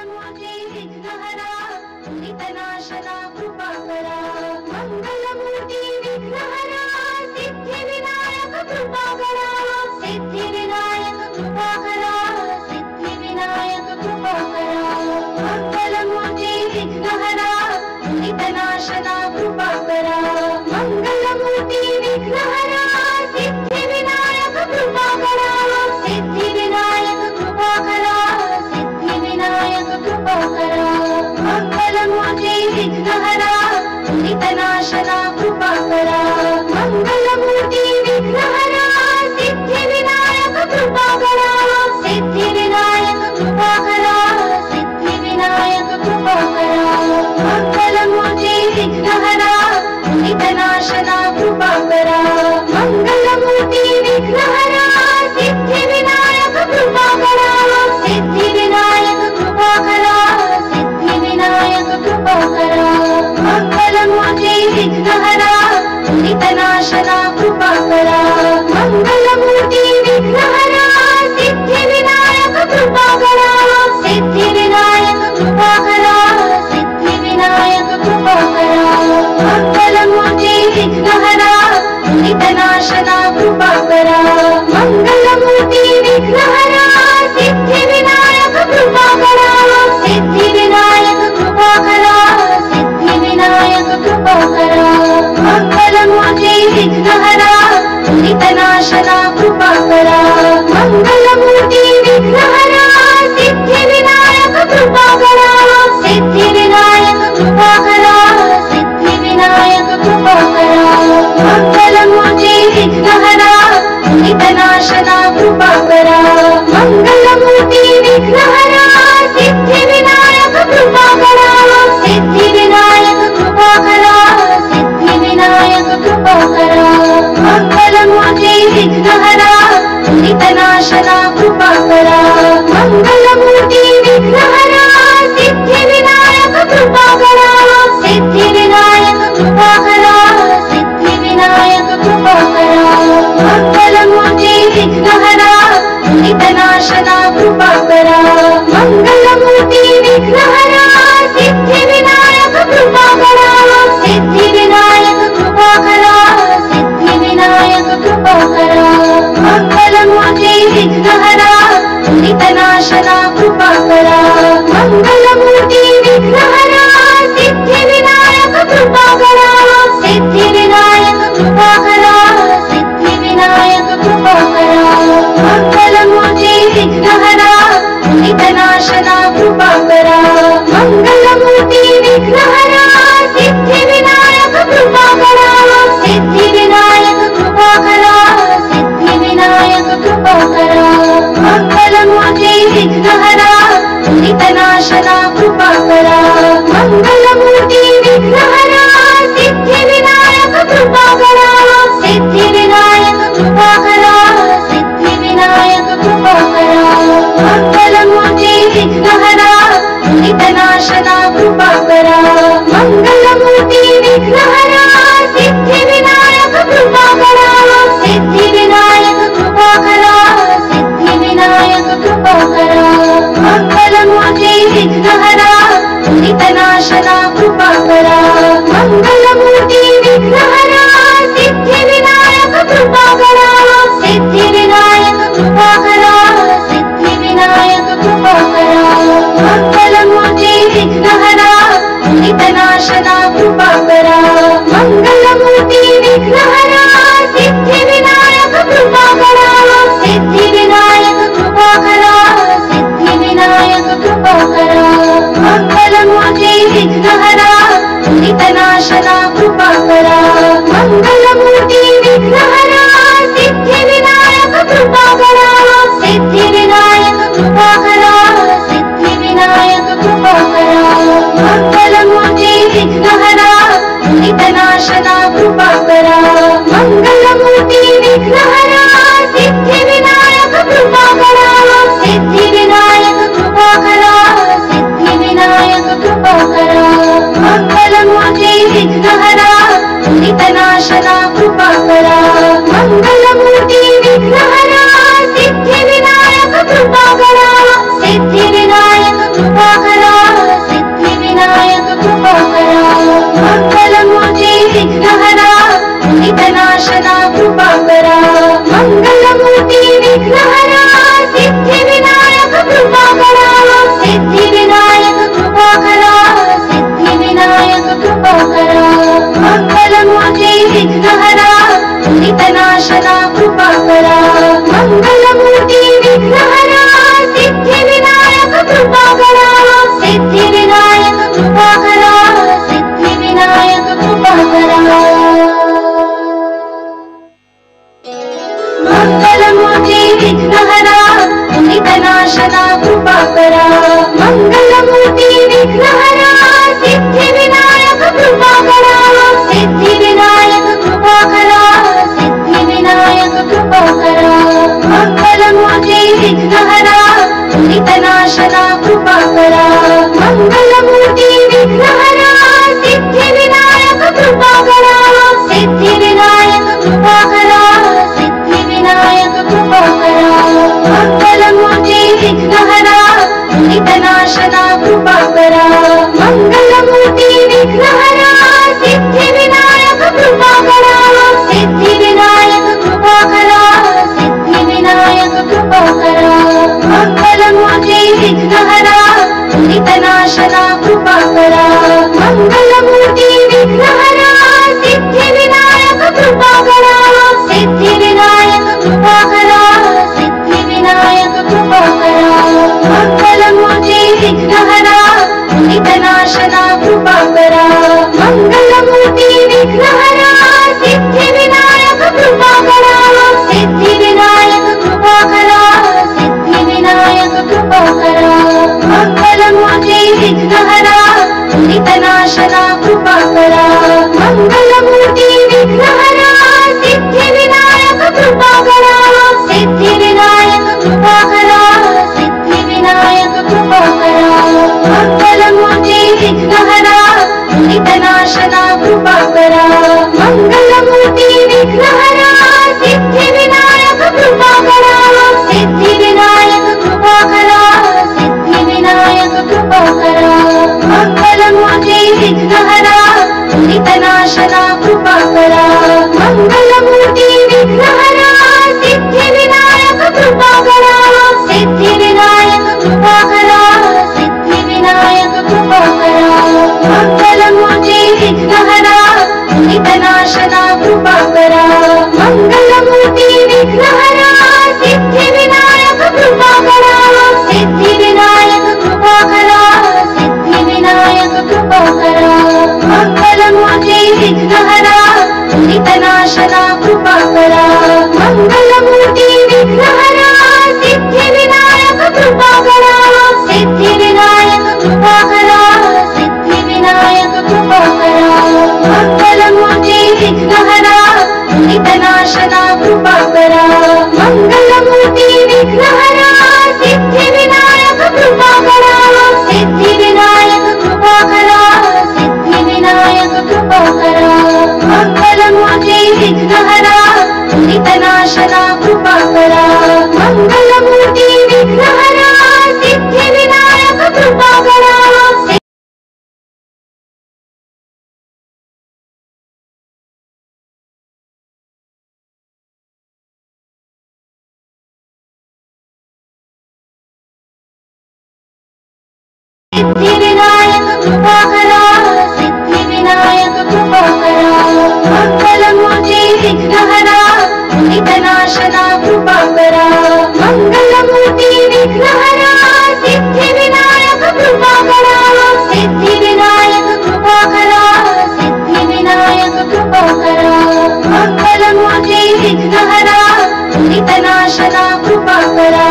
मंगलमूर्ति विघ्नहरा दुरितनाशना कृपाकरा मंगलमूर्ति विघ्नहरा Siddhivinayak कृपाकरा Siddhivinayak कृपाकरा Siddhivinayak कृपाकरा मंगलमूर्ति विघ्नहरा दुरितनाशना कृपाकरा मंगलमूर्ति विघ्नहरा Siddhivinayak कृपाकरा Siddhivinayak कृपाकरा Siddhivinayak कृपाकरा मंगलमूर्ति विघ्नहरा दुरितनाशना कृपाकरा मंगलमूर्ति विघ्नहरा Siddhivinayak कृपाकरा Siddhivinayak कृपाकरा Siddhivinayak कृपाकरा मंगलमूर्ति विघ्नहरा दुरितनाशना कृपाकरा मंगलमूर्ति विघ्नहरा Siddhivinayak कृपाकरा Siddhivinayak कृपाकरा Siddhivinayak कृपाकरा मंगलमूर्ति विघ्नहरा दुरितनाशना कृपाकरा मंगलमूर्ति विघ्नहरा Siddhivinayak कृपाकरा Siddhivinayak कृपाकरा Siddhivinayak कृपाकरा मंगलमूर्ति विघ्नहरा दुरितनाशना कृपाकरा मंगलमूर्ति विघ्नहरा Siddhivinayak कृपाकरा Siddhivinayak कृपाकरा Siddhivinayak कृपाकरा मंगलमूर्ति विघ्नहरा दुरितनाशना कृपाकरा मंगलमूर्ति विघ्नहरा Siddhivinayak कृपाकरा Siddhivinayak कृपाकरा Siddhivinayak कृपाकरा मंगलमूर्ति विघ्नहरा दुरितनाशना कृपाकरा मंगलमूर्ति विघ्नहरा Siddhivinayak कृपाकरा Siddhivinayak कृपाकरा Siddhivinayak कृपाकरा मंगलमूर्ति विघ्नहरा दुरितनाशना कृपाकरा मंगलमूर्ति विघ्नहरा Siddhivinayak कृपाकरा Siddhivinayak कृपाकरा Siddhivinayak कृपाकरा मंगलमूर्ति विघ्नहरा दुरितनाशना कृपाकरा मंगलमूर्ति विघ्नहरा Siddhivinayak कृपाकरा Siddhivinayak कृपाकरा Siddhivinayak कृपाकरा मंगलमूर्ति विघ्नहरा दुरितनाशना कृपाकरा मंगलमूर्ति विघ्नहरा Siddhivinayak कृपाकरा Siddhivinayak कृपाकरा Siddhivinayak कृपाकरा मंगलमूर्ति विघ्नहरा दुरितनाशना कृपाकरा मंगलमूर्ति विघ्नहरा Siddhivinayak कृपाकरा Siddhivinayak कृपाकरा Siddhivinayak कृपाकरा मंगलमूर्ति विघ्नहरा दुरितनाशना कृपाकरा मंगलमूर्ति विघ्नहरा Siddhivinayak कृपाकरा Siddhivinayak कृपाकरा Siddhivinayak कृपाकरा मंगलमूर्ति विघ्नहरा मंगलमूर्ति विघ्नहरा दुरितनाशना कृपाकरा मंगलमूर्ति विघ्नहरा Siddhi Vinayak कृपाकरा Siddhi Vinayak कृपाकरा Siddhi Vinayak कृपाकरा मंगलमूर्ति विघ्नहरा दुरितनाशना कृपाकरा मंगलमूर्ति विघ्नहरा Siddhi Vinayak कृपाकरा Siddhi Vinayak कृपाकरा Siddhi Vinayak कृपाकरा मंगलमूर्ति विघ्नहरा दुरितनाशना कृपाकरा मंगलमूर्ति विघ्नहरा Siddhi Vinayak कृपाकरा Siddhi Vinayak कृपाकरा Siddhi Vinayak कृपाकरा मंगलमूर्ति विघ्नहरा दुरितनाशना कृपाकरा मंगलमूर्ति विघ्नहरा Siddhi Vinayak कृपाकरा Siddhi Vinayak कृपाकरा Siddhi Vinayak कृपाकरा मंगलमूर्ति विघ्नहरा दुरितनाशना कृपाकरा मंगलमूर्ति विघ्नहरा Siddhi Vinayak कृपाकरा Siddhi Vinayak कृपाकरा Siddhi Vinayak कृपाकरा मंगलमूर्ति विघ्नहरा दुरितनाशना कृपाकरा मंगलमूर्ति विघ्नहरा Siddhi Vinayak कृपाकरा Siddhi Vinayak कृपाकरा Siddhi Vinayak कृपाकरा मंगलमूर्ति विघ्नहरा दुरितनाशना कृपाकरा मंगलमूर्ति विघ्नहरा Siddhi Vinayak कृपाकरा Siddhi Vinayak कृपाकरा Siddhi Vinayak कृपाकरा मंगलमूर्ति विघ्नहरा दुरितनाशना कृपाकरा मंगलमूर्ति विघ्नहरा Siddhi Vinayak कृपाकरा Siddhi Vinayak कृपाकरा Siddhi Vinayak कृपाकरा मंगलमूर्ति विघ्नहरा दुरितनाशना कृपाकरा मंगलमूर्ति विघ्नहरा Siddhi Vinayak कृपाकरा Siddhi Vinayak कृपाकरा Siddhi Vinayak कृपाकरा मंगलमूर्ति विघ्नहरा दुरितनाशना कृपाकरा मंगलमूर्ति विघ्नहरा Siddhi Vinayak कृपाकरा Siddhi Vinayak कृपाकरा Siddhi Vinayak कृपाकरा मंगलमूर्ति विघ्नहरा दुरितनाशना कृपाकरा मंगलमूर्ति विघ्नहरा Siddhi Vinayak कृपाकरा Siddhi Vinayak कृपाकरा Siddhi Vinayak कृपाकरा मंगलमूर्ति विघ्नहरा दुरितनाशना कृपाकरा मंगलमूर्ति विघ्नहरा Siddhi Vinayak कृपाकरा Siddhi Vinayak कृपाकरा Siddhi Vinayak कृपाकरा मंगलमूर्ति विघ्नहरा दुरितनाशना कृपाकरा मंगलमूर्ति विघ्नहरा Siddhi Vinayak कृपाकरा Siddhi Vinayak कृपाकरा Siddhi Vinayak कृपाकरा मंगलमूर्ति विघ्नहरा दुरितनाशना कृपाकरा